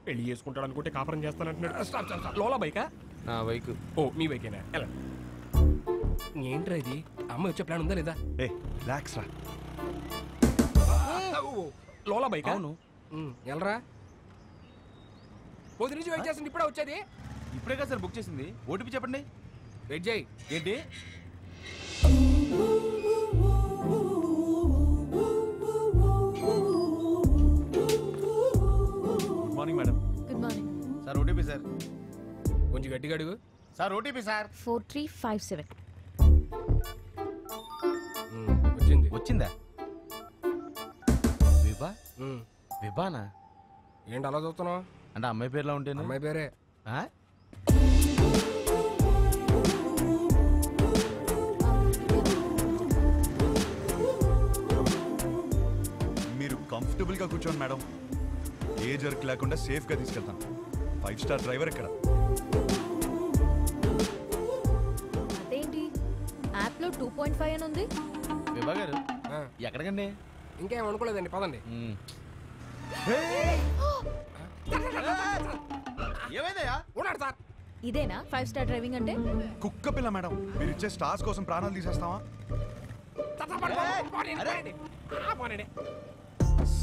పెళ్లి చేసుకుంటాడు అనుకుంటే కాపురం చేస్తానంటున్నాడు. లోలా బైకా? నా బైక్. ఓ మీ బైకేనా? ఎలా ఏంట్రా ఇది? అమ్మ వచ్చే ప్లాన్ ఉందా లేదా? రిలాక్స్ రా. లోలా బైక్? అవును. ఎలరా పోతే నుంచి వెయిట్ చేస్తుంది, ఇప్పుడే వచ్చేది. ఇప్పుడే కదా సార్ బుక్ చేసింది. ఓటీపీ చెప్పండి. వెయిట్ చేయి. ఏంటి? Good morning madam. Good morning sir OTP sir. కొంచెం గట్టిగా అడుగు. Sir OTP sir. 4357. వచ్చింది. వచ్చిందా? విభా? విభానా? ఏంటి అలా చూస్తున్నావు? అంటే అమ్మాయి పేరులా ఉంటేనే. అమ్మాయి పేరే. మీరు కంఫర్టబుల్ గా కూర్చోండి మేడం. ఏ జర్క్ లేకుండా సేఫ్ గా తీసుకెళ్తాను. 5 స్టార్ డ్రైవర్ ఇక్కడ. అదేంటి యాప్ లో 2.5 అని ఉంది? విభా గారు ఎక్కడికండి? ఇంకేం అనుకోలేదండి, పదండి. ఏమైందయ్యా? ఉన్నాడు సార్. ఇదేనా 5 స్టార్ డ్రైవింగ్ అంటే? కుక్క పిల్ల మేడం. మీరు ఇచ్చే స్టార్స్ కోసం ప్రాణాలు తీసేస్తావా?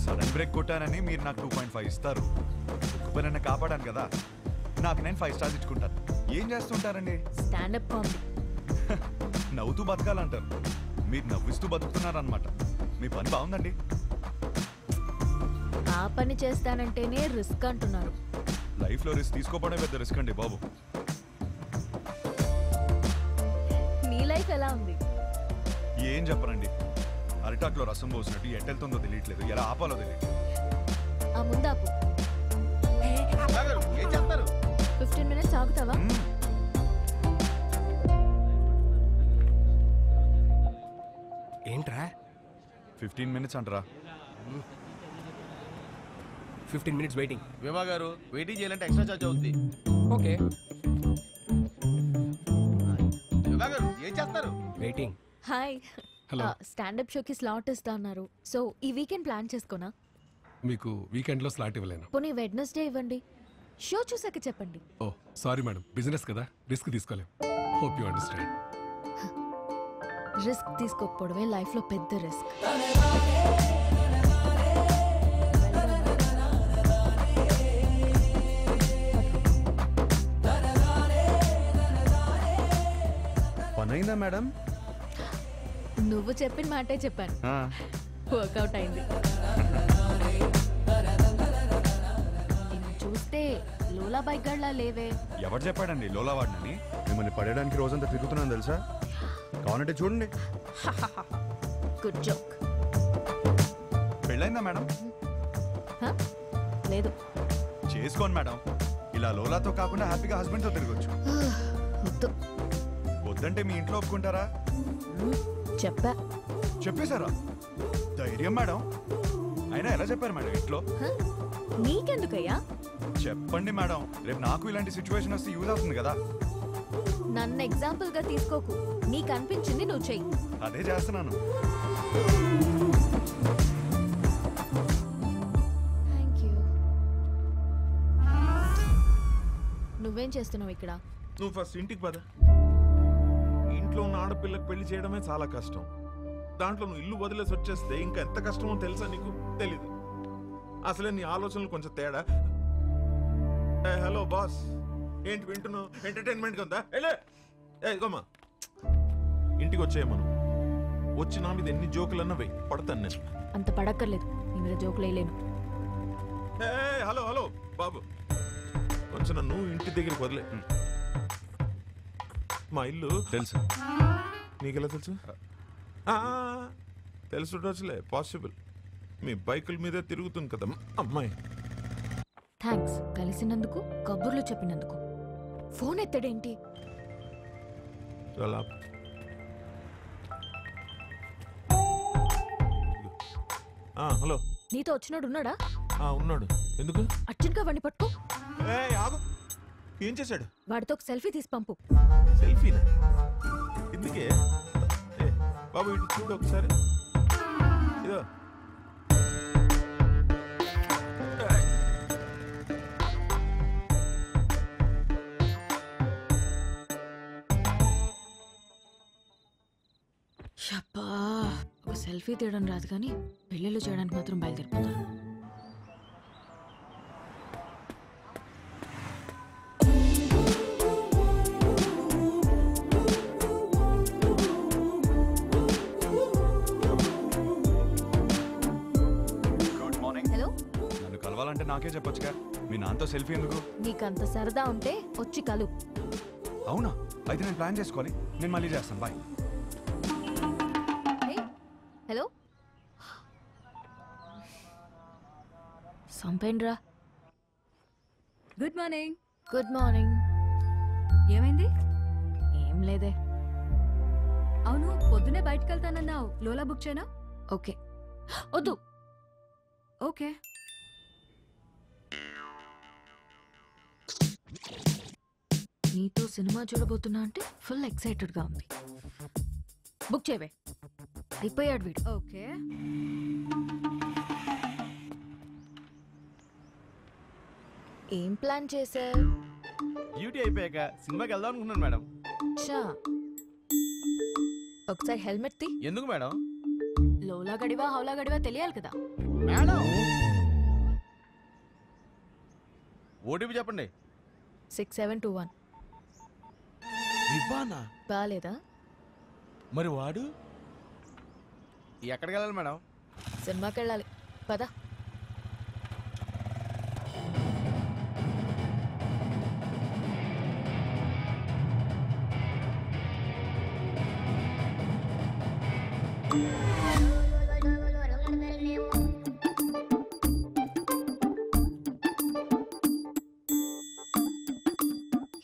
సడన్ బ్రేక్ కొట్టానని మీరు నాకు 2.5 ఇస్తారు. కుక్క పిల్లని కాపాడాను కదా, నాకు నేను 5 స్టార్స్ ఇచ్చుకుంటాను. ఏం చేస్తుంటారండి? Standup comedy. నవ్వుతూ బతకాలంటారు, మీరు నవ్విస్తూ బతుకుతున్నారనమాట. మీ పని బాగుందండి. ఆ పని చేస్తానంటేనే రిస్క్ అంటున్నారు. లైఫ్ లో రిస్క్ తీసుకోవడమే పెద్ద రిస్క్ అండి బాబు. నీ లైఫ్ ఎలా ఉంది? ఏం చెప్పరండి, అరిటాక్లో రసం పోసినట్టు ఎట్టెళ్తుందో తెలియట్లేదు, ఎలా ఆపాలో తెలియదు. ఆ ముందాపు. ఏం చేస్తారు? 15 మినిట్స్ ఆగుతావా? ఏంట్రా 15 మినిట్స్ అంటారా? 15 మినిట్స్ వెయిటింగ్. విభా గారు వెయిటింగ్ చేయాలంటే ఎక్స్ట్రా చార్జ్ అవుతుంది. ఓకే. విభా గారు ఏం చేస్తారు? వెయిటింగ్. హాయ్. స్టాండప్ షోకి స్లాట్ ఇస్తా అన్నారు. సో ఈ వీకెండ్ ప్లాన్ చేసుకోనా? మీకు వీకెండ్లో స్లాట్ ఇవ్వలేను. పోనీ వెడ్నెస్డే ఇవ్వండి. షో చూసాక చెప్పండి. ఓ సారీ మేడం, బిజినెస్ కదా, రిస్క్ తీసుకోలేం. Hope you understand. రిస్క్ తీసుకోకపోవడమే లైఫ్లో పెద్ద రిస్క్. పనైందా మేడం? నువ్వు చెప్పిన మాటే చెప్పాను. వర్కౌట్ అయింది. చూస్తే లోలా బైక్ గడ్లా లేవే. ఎవరు చెప్పాడండి లోలా వాడినని? మిమ్మల్ని పడేయడానికి రోజంతా తిరుగుతున్నాను తెలుసా. కావాలంటే చూడండి. Good joke. పెళ్ళైందా మేడం? లేదు. చేసుకోండి మేడం. ఇలా లోలాతో కాకుండా హ్యాపీగా హస్బెండ్తో తిరగొచ్చు. వద్దు. వద్దంటే మీ ఇంట్లో ఒప్పుకుంటారా? చెప్పేశారా? ధైర్యం మేడం. అయినా ఎలా చెప్పారు మేడం ఇంట్లో? నీకెందుకయ్యా? చెప్పండి మేడం, రేపు నాకు ఇలాంటి సిచ్యువేషన్ వస్తే యూజ్ అవుతుంది కదా. నన్ను ఎగ్జాంపుల్ గా తీసుకోకు. నీకు అనిపించింది నువ్వు చెయ్యి. అదే చేస్తున్నాను. నువ్వేం చేస్తున్నావు ఇక్కడ? నువ్వు ఫస్ట్ ఇంటికి పద. ఇంట్లో ఉన్న ఆడపిల్లకి పెళ్లి చేయడమే చాలా కష్టం. దాంట్లో నువ్వు ఇల్లు వదిలేసి వచ్చేస్తే ఇంకా ఎంత కష్టమో తెలుసా నీకు? తెలీదు. అసలే నీ ఆలోచనలు కొంచెం తేడా. హలో బాస్, ఏంటి వింటున్నావు? ఎంటర్టైన్మెంట్ ఉందా? ఇగోమ్మా, ఇంటికి వచ్చాయి మనం. వచ్చి నా మీద ఎన్ని జోకులన్నా వెయ్యి, పడతాను నేను. అంత పడక్కర్లేదు, నీ మీద జోకులు వేయలేను. హలో హలో బాబు, కొంచెం నన్ను ఇంటి దగ్గరికి వదిలే. మా ఇల్లు తెలుసు. నీకెలా తెలుసు? తెలుసులే, పాసిబుల్. మీ బైకుల మీదే తిరుగుతుంది కదా అమ్మాయి. థ్యాంక్స్ కలిసినందుకు, కబుర్లు చెప్పినందుకు. ఫోన్ ఎత్తడేంటి? హలో, నీతో వచ్చినాడు ఉన్నాడా? ఉన్నాడు. ఎందుకు? అర్జెంట్ గా వాడిని పట్టుకో. ఆగు. ఏం చేశాడు? వాడితో ఒక సెల్ఫీ తీసి పంపు. సెల్ఫీనా? ఎందుకే? బాబు ఇటు చూడు ఒకసారి. ఇదో షబ్బా, ఒక సెల్ఫీ తీయడం రాదు కానీ పెళ్ళిళ్ళు చేయడానికి మాత్రం బయలుదేరిపోతాను. Good morning. హలో, నన్ను కలవాలంటే నాకే చెప్పొచ్చుగా, మీ నాన్నతో సెల్ఫీ ఎందుకు? నీకంత సరదా ఉంటే వచ్చి కలు. అవునా? అయితే నేను ప్లాన్ చేసుకోవాలి. నేను మళ్ళీ చేస్తాను. బాయ్. హలో, సంపేండ్రా. Good morning. Good morning. ఏమైంది? ఏం లేదే. అవును, పొద్దునే బయటకు వెళ్తానన్నావు. లోలా బుక్ చేయనా? ఓకే. వద్దు. ఓకే. నీతో సినిమా చూడబోతున్నా అంటే ఫుల్ ఎక్సైటెడ్గా ఉంది. బుక్ చేయవే. అయిపోయాడు వీడు. ఓకే. ఏం ప్లాన్ చేశారు? డ్యూటీ అయిపోయాక సినిమాకి వెళ్దాం అనుకున్నాను మేడం. చా, ఒకసారి హెల్మెట్ తీ. ఎందుకు మేడం? లోలా గడివా హౌలా గడివా తెలియాలి కదా. మేడం ఓటీపీ చెప్పండి. 6721. వివానా? బాలేదా? మరి వాడు ఎక్కడికి వెళ్ళాలి మేడం? సినిమాకి వెళ్ళాలి. పద.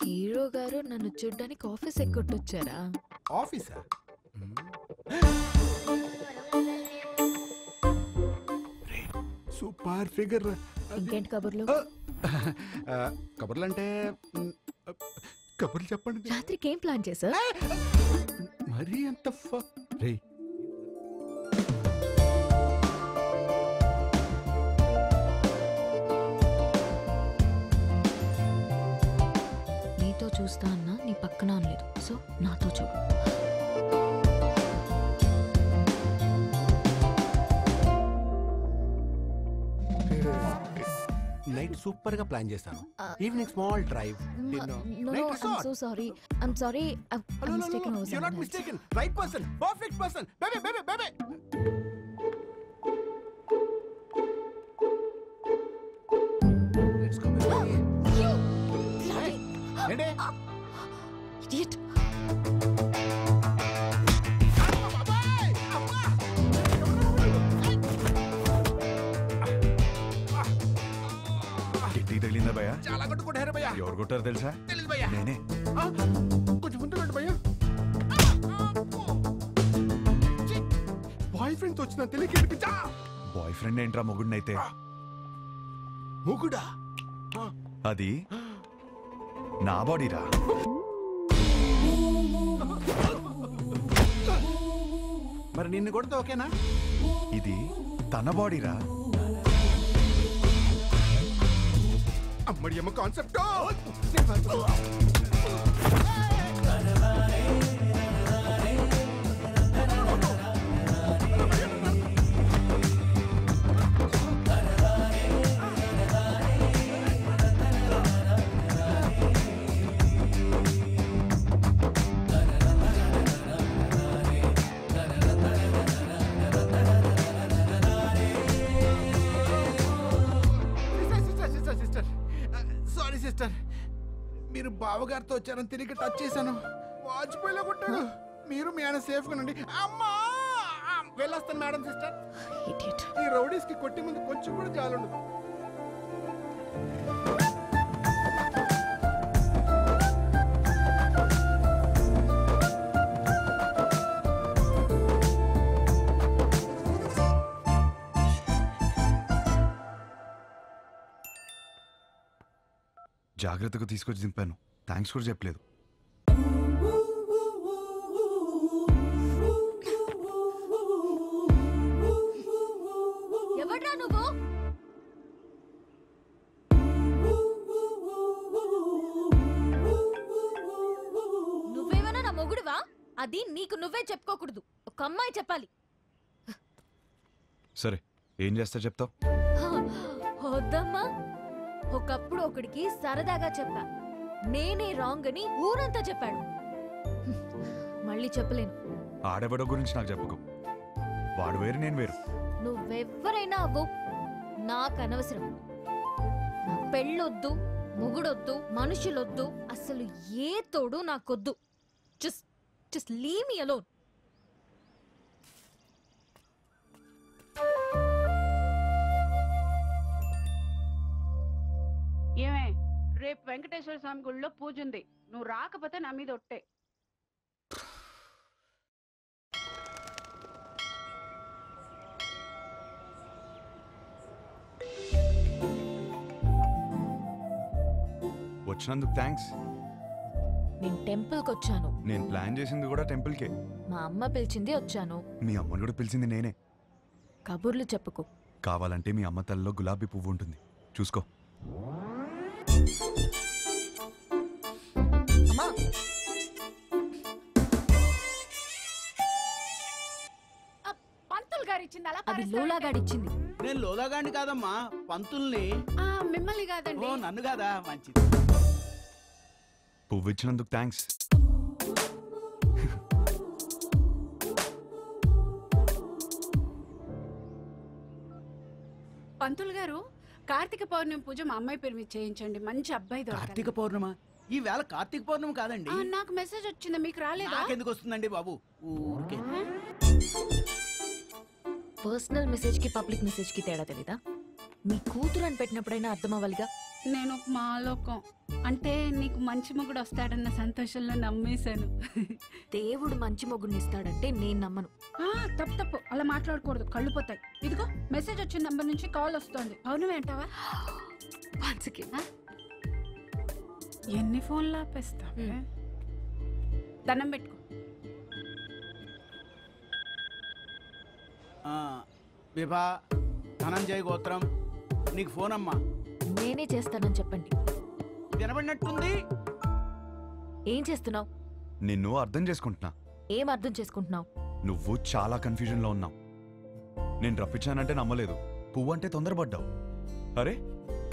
హీరో గారు నన్ను చూడ్డానికి ఆఫీస్ ఎక్కొట్టొచ్చారా? ఆఫీసా? Super figure. ఇంకేంటి కబుర్లు? కబుర్లు అంటే కబుర్లు చెప్పండి. రాత్రికి ఏం ప్లాన్ చేశా? మరీ అంత రే, నీతో చూస్తా అన్నా, నీ పక్కన అనలేదు. సో నాతో చూడు. నైట్ సూపర్ గా ప్లాన్ చేశాను. Evening small drive. So sorry. I'm sorry. You're not mistaken. Right person. Perfect person. Baby. Let's go, baby. ఏంటి? Idiot. గిట్టి తగిలిందా భయ్యా? చాలా కొట్టుకుంటారు భయ్యా. ఎవరు కొట్టారు తెలుసా? తెలీదు భయ్యా. నేనే. కొంచెం ముందు రండి భయ్యా. బాయ్ ఫ్రెండ్ వచ్చిన తెలియక ఏడిపించా. బాయ్ ఫ్రెండ్ ఏంట్రా మొగుడినైతే? మొగుడా? అది నా బాడీరా. మరి నిన్ను కొడితే ఓకేనా? ఇది తన బాడీరా. అమ్మడి అమ్మ కాన్సెప్ట్. సారీ సిస్టర్, మీరు బావగారితో వచ్చారని తిరిగి టచ్ చేశాను. వాజ్పేయిలో కొట్టాడు. మీరు మీ ఆయన సేఫ్ గా ఉండండి. అమ్మా, వెళ్ళొస్తాను మేడం. Sister, Idiot. ఈ రౌడీస్ కి కొట్టి ముందు కొంచెం కూడా జాలుండదు. జాగ్రత్తగా తీసుకొచ్చి దింపాను. థ్యాంక్స్ కూడా చెప్పలేదు. ఎవడ్రా నువ్వు? నువ్వేమైనా నా మొగుడువా? అది నీకు నువ్వే చెప్పుకోకూడదు. ఒక ఒక అమ్మాయి చెప్పాలి. సరే ఏం చేస్తా చెప్తావు? వద్దమ్మా. ఒకప్పుడు ఒకడికి సరదాగా చెప్పా, నేనే రాంగ్ అని ఊరంతా చెప్పాడు. మళ్ళీ చెప్పలేను. ఆడెవడో గురించి నాకు చెప్పకు. వాడు వేరు, నేను వేరు. నువ్వెవ్వరైనా అవ్వు, నాకు అనవసరం. నా పెళ్ళొద్దు, మొగుడొద్దు, మనుషులొద్దు, అసలు ఏ తోడు నాకొద్దు. Just leave me alone. ఏమే, రేపు వెంకటేశ్వర స్వామి గుళ్ళో పూజ ఉంది. నువ్వు రాకపోతే నా మీద ఒట్టే. వచ్చినందుకు థ్యాంక్స్. నేను టెంపుల్కి వచ్చాను. నేను ప్లాన్ చేసింది కూడా టెంపుల్కే. మా అమ్మ పిలిచింది వచ్చాను. మీ అమ్మని కూడా పిలిచింది నేనే. కబుర్లు చెప్పుకో. కావాలంటే మీ అమ్మ తల్లిలో గులాబీ పువ్వు ఉంటుంది, చూసుకో. అమ్మా, పంతులు గారు ఇచ్చింది అలా అది లోలా గాడిచ్చింది. నేను లోలాగాండి కాదమ్మా, పంతుల్ని. మిమ్మల్ని కాదండి. ఓ నన్ను కాదా? మంచిది. పువ్వు ఇచ్చినందుకు థ్యాంక్స్. పంతులు గారు, కార్తీక పౌర్ణమి పూజ మా అమ్మాయి పేరు మీద చేయించండి. మంచి అబ్బాయి దొరకాలి. కార్తీక పౌర్ణమ? ఈ వేళ కార్తీక పౌర్ణమి కాదండి. నాకు మెసేజ్ వచ్చింది, మీకు రాలేదా? నాకెందుకు వస్తుందండి బాబు, ఊరికే. పర్సనల్ మెసేజ్ కి పబ్లిక్ మెసేజ్ కి తేడా తెలీదా? మీ కూతురు అని పెట్టినప్పుడైనా అర్థం అవ్వాలిగా. నేను ఒక మాలోకం అంటే నీకు మంచి మొగుడు వస్తాడన్న సంతోషంలో నమ్మేశాను. దేవుడు మంచి మొగుడిని ఇస్తాడంటే నేను నమ్మను. తప్పు అలా మాట్లాడకూడదు, కళ్ళు పోతాయి. ఇదిగో మెసేజ్ వచ్చిన నంబర్ నుంచి కాల్ వస్తోంది. అవును అంటావా? ఎన్ని ఫోన్లు ఆపేస్తావే? దండం పెట్టుకో. విభా ధనంజయ గోత్రం, నీకు ఫోన్ అమ్మా. నేనే చేస్తానని చెప్పండి. వినబడినట్టుంది. ఏం చేస్తున్నావు? నిన్ను అర్థం చేసుకుంటున్నా. ఏం అర్థం చేసుకుంటున్నావు? నువ్వు చాలా కన్ఫ్యూజన్ లో ఉన్నావు. నేను రప్పించానంటే నమ్మలేదు, పువ్వు అంటే తొందరపడ్డావు. అరే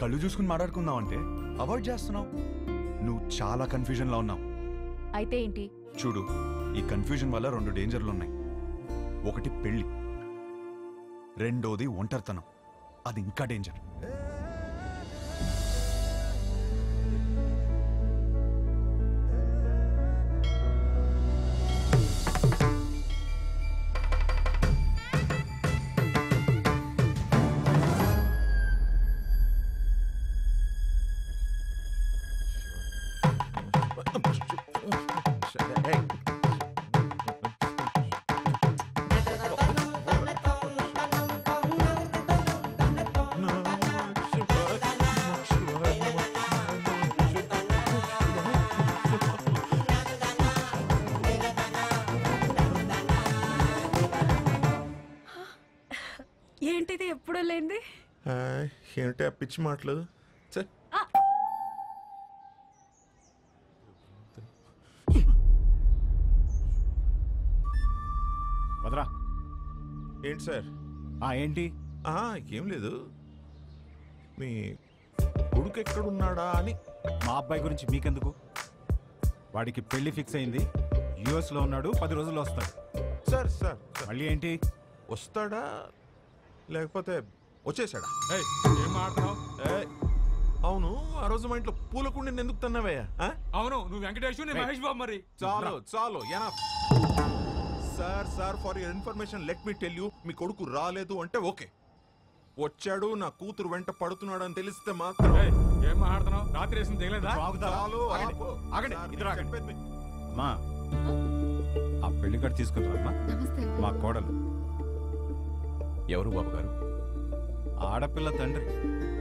కళ్ళు చూసుకుని మాట్లాడుకుందాం అంటే అవాయిడ్ చేస్తున్నావు. నువ్వు చాలా కన్ఫ్యూజన్ లో ఉన్నావు. అయితే ఏంటి? చూడు, ఈ కన్ఫ్యూజన్ వల్ల 2 డేంజర్లు ఉన్నాయి. ఒకటి పెళ్లి, రెండోది ఒంటరితనం. అది ఇంకా డేంజర్. ఏంటిది ఎప్పుడూ లేనిది? ఏంటి ఆ పిచ్చి మాటలు? వదరా. ఏంటి సార్? ఏంటి? ఏం లేదు, మీ కొడుకు ఎక్కడున్నాడా అని. మా అబ్బాయి గురించి మీకెందుకు? వాడికి పెళ్లి ఫిక్స్ అయింది, యుఎస్ లో ఉన్నాడు, 10 రోజుల్లో వస్తాడు. సార్ సార్ మళ్ళీ ఏంటి? వస్తాడా లేకపోతే వచ్చేసాడా? ఏం మాట్లాడుతున్నావు? అవును, ఆ రోజు మా ఇంట్లో పూల కుండీని ఎందుకు తన్నావయ్యా? అవును, నువ్వు వెంకటేష్, నేను మహేష్ బాబు. మరి చాలు enough. Sir for your information let me tell you, మీ కొడుకు రాలేదు అంటే ఓకే, వచ్చాడు నా కూతురు వెంట పడుతున్నాడు అని తెలిస్తే మాత్రం. ఏం మాట్లాడుతున్నావు? రాత్రి వేసింది తెగలేదా? చాలు, ఆగండి, ఇద్దరు ఆగండి. చెప్పేది మీ- అమ్మా, ఆ పెళ్లి కార్డు తీసుకుంటారమ్మా. మా కోడలు. ఎవరు బాబు గారు? ఆడపిల్ల తండ్రి.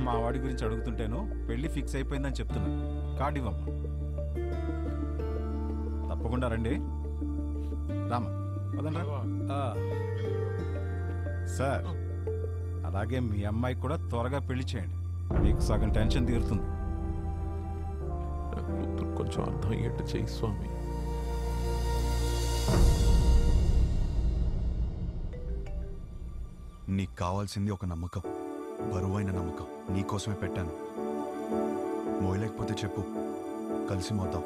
మా వాడి గురించి అడుగుతుంటేను పెళ్లి ఫిక్స్ అయిపోయిందని చెప్తున్నా. కార్డు ఇవ్వమ్మా. తప్పకుండా రండి. రామా సార్, అలాగే మీ అమ్మాయి కూడా త్వరగా పెళ్లి చేయండి, మీకు సగం టెన్షన్ తీరుతుంది. కొంచెం అర్థం అయ్యేట్టు చేయి స్వామి. నీకు కావాల్సింది ఒక నమ్మకం, బరువైన నమ్మకం. నీకోసమే పెట్టాను. మోయలేకపోతే చెప్పు, కలిసి మోద్దాం.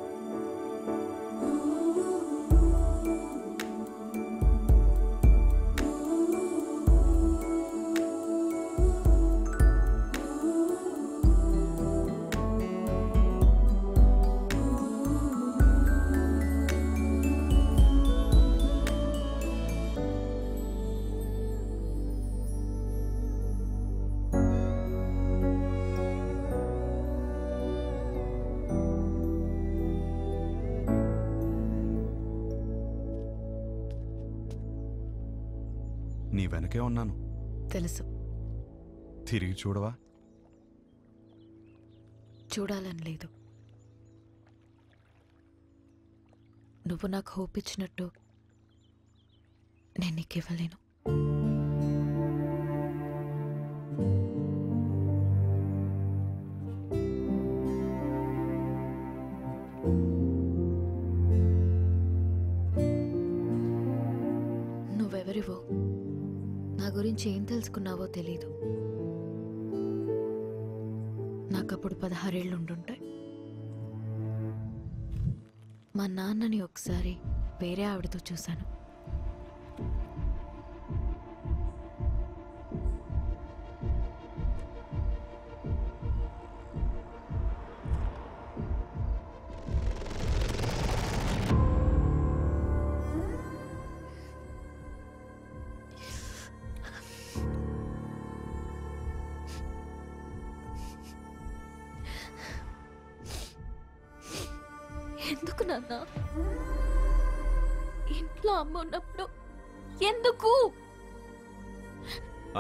నీ వెనకే ఉన్నాను. తెలుసు. తిరిగి చూడవా? చూడాలని లేదు. నువ్వు నాకు హోప్ ఇచ్చినట్టు నేను నీకు ఇవ్వలేను. నువ్వెవరివో, నా గురించి ఏం తెలుసుకున్నావో తెలీదు. నాకప్పుడు 16 ఏళ్ళు ఉండుంటాయి. మా నాన్నని ఒకసారి వేరే ఆవిడతో చూశాను. ఎందుకు నాన్న? ఇంట్లో అమ్మ ఉన్నప్పుడు ఎందుకు?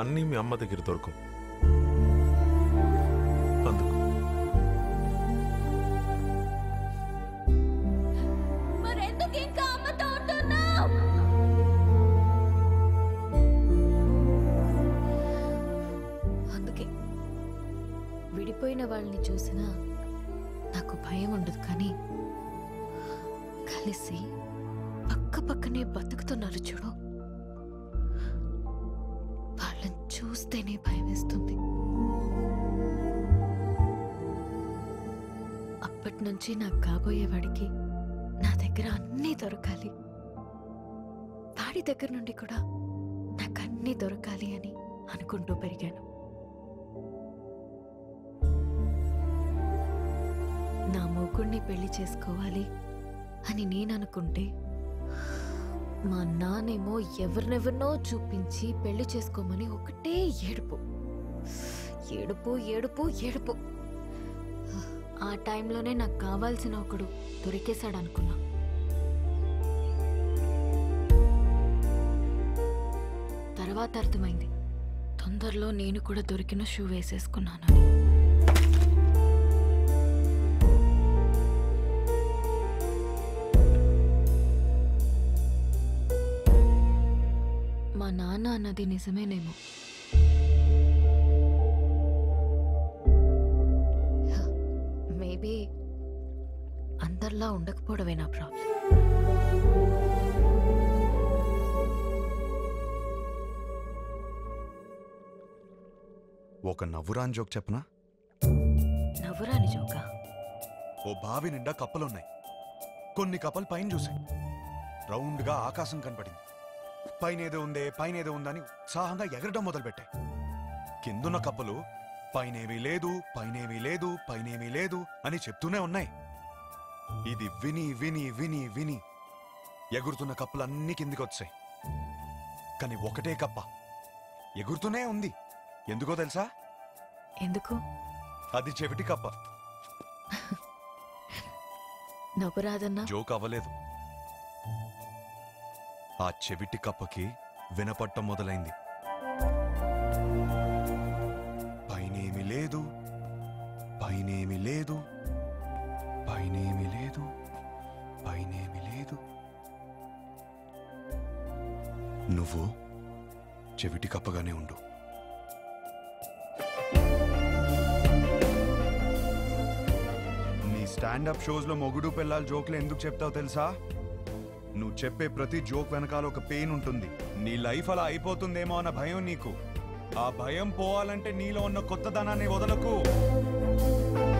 అన్నీ మీ అమ్మ దగ్గర దొరకవు, అందుకు. మరెందుకు ఇంకా అమ్మతో ఉంటున్నావు? అందుకే విడిపోయిన వాళ్ళని చూసినా నాకు భయం ఉండదు, కానీ కలిసి పక్క పక్కనే బతుకుతున్నారు చూడు, వాళ్ళని చూస్తేనే భయం వేస్తుంది. అప్పటి నుంచి నాకు కాబోయేవాడికి నా దగ్గర అన్నీ దొరకాలి, వాడి దగ్గర నుండి కూడా నాకు అన్నీ దొరకాలి అని అనుకుంటూ పెరిగాను. నా మొగుణ్ణి పెళ్లి చేసుకోవాలి అని నేను అనుకుంటే మా నాన్నేమో ఎవరినెవరినో చూపించి పెళ్లి చేసుకోమని ఒకటే ఏడుపు ఏడుపు ఏడుపు ఏడుపు. ఆ టైంలోనే నాకు కావాల్సిన ఒకడు దొరికేశాడు అనుకున్నా. తర్వాత అర్థమైంది, తొందరలో నేను కూడా దొరికిన షూ వేసేసుకున్నానని. మా నాన్న అన్నది నిజమేనేమో. మేబీ అందరిలా ఉండకపోవడమే నా ప్రాబ్లం. ఒక నవ్వురాని జోక్ చెప్పనా? నవ్వురాని జోకా? ఓ బావి నిండా కప్పలున్నాయి. కొన్ని కప్పలు పైన చూసాయి. రౌండ్గా ఆకాశం కనపడింది. పైనేదో ఉందే పైనేదో ఉందని ఉత్సాహంగా ఎగరడం మొదలుపెట్టాయి. కిందున్న కప్పలు పైనేమీ లేదు పైనేమీ లేదు పైనేమీ లేదు అని చెప్తూనే ఉన్నాయి. ఇది విని విని విని విని ఎగురుతున్న కప్పలన్నీ కిందికి వచ్చాయి. కానీ ఒకటే కప్ప ఎగురుతూనే ఉంది. ఎందుకో తెలుసా? ఎందుకు? అది చెవిటి కప్ప. నవ్వురాదన్నా? జోక్ అవ్వలేదు. ఆ చెవిటి కప్పకి వినపట్టం మొదలైంది. పైనేమి లేదు పైనేమి లేదు పైనేమి లేదు పైనేమి లేదు. నువ్వు చెవిటి కప్పగానే ఉండు. నీ స్టాండప్ షోస్లో మొగుడు పెళ్ళాలి జోక్లు ఎందుకు చెప్తావు తెలుసా? నువ్వు చెప్పే ప్రతి జోక్ వెనకాల ఒక పెయిన్ ఉంటుంది. నీ లైఫ్ అలా అయిపోతుందేమో అన్న భయం నీకు. ఆ భయం పోవాలంటే నీలో ఉన్న కొత్తదనాన్ని వదలకు.